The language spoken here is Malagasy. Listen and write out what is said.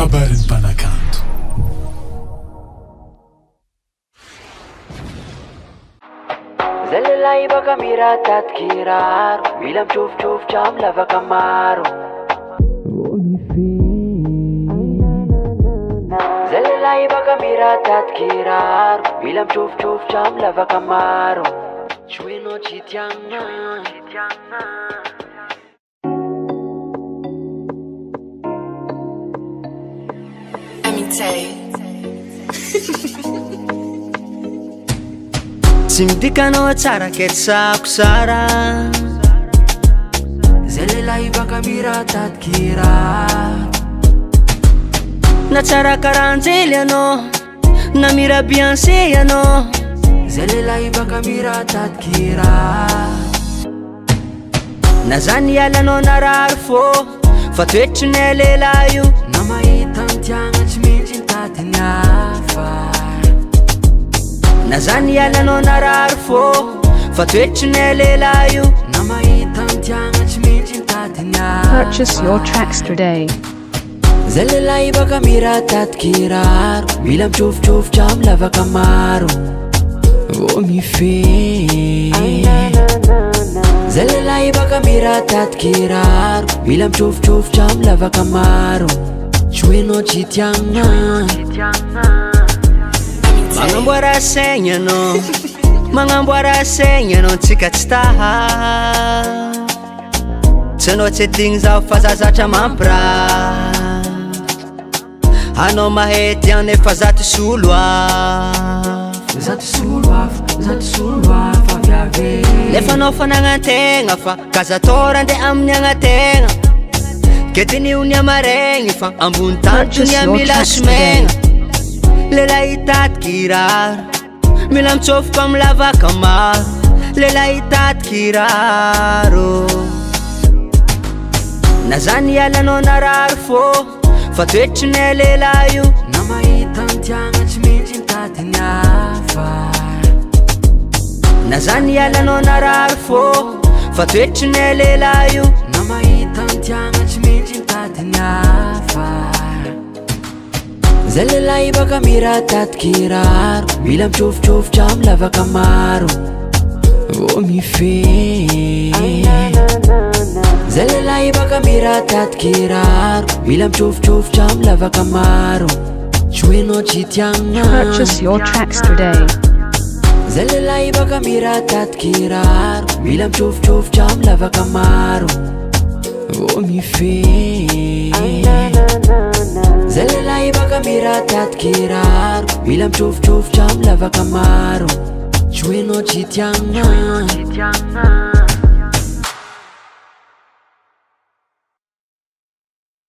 kabarin'ny mpanakanto. Zalalahy baka mirataty kiraro, mila mitrofotrofotra amin'ny lavaka maro. Zalalahy baka mirataty kiraro, mila mitrofotrofotra amin'ny lavaka maro. Joenao tsy tiagna. Tsy midikanao tsara ketsako sara. Zalalahy baka mirataty kiraro, Na tsara karanjely anao, na mira Beyoncé anao. zalalahy baka mirataty kiraro. Na zany ialanao narary fô, fa toetrinay lehilahy io. Na mahita ny tiagna tsy maintsy nitady hafa. Na zany ialanao narary fô, fa toetrinay lehilahy io. Na mahita ny tiagna tsy maintsy nitady hafa. Purchase your tracks today. Zalalahy baka mirataty kiraro, mila mitrofotrofotra amin'ny lavaka maro. Zalalahy baka mirataty kiraro, mila mitrofotrofotra amin'ny lavaka maro. Joenao tsy tiagna. Magnamboara saigna anao, magnamboara saigna anao tsika tsy taha. Tsy anao tsy adigny zaho fa za zatra mampiraha. Anao mahay tiagna nefa zato solo hafa. Zato solo hafa viave. Nefa anao fanagnan-tegna fa kazatora andeha amin'ny agnategna. Ketiny ny amaregny fa ambony tantony amila somegna. Lehilahy taty kiraro, mila mitsofoka amin'ny lavaka maro. Lehilahy taty kiraro. Na zany ialanao narary fô, fa toetrinay lehilahy io. Na mahita ny tiagna tsy maintsy nitady hafa. Na zany ialanao narary fô, fa toetrinay lehilahy io. Na mahita ny tiagna tsy maintsy nitady hafa. Zalalahy baka mirataty kiraro, mila mitrofotrofotra amin'ny lavaka maro. Zalalahy baka mirataty kiraro, mila mitrofotrofotra amin'ny lavaka maro. Joenao tsy tiagna. Purchase your tracks today. Zalalahy baka mirataty kiraro, mila mitrofotrofotra amin'ny lavaka maro. Zalalahy baka mirataty kiraro, mila mitrofotrofotra amin'ny lavaka maro. Joenao tsy tiagna.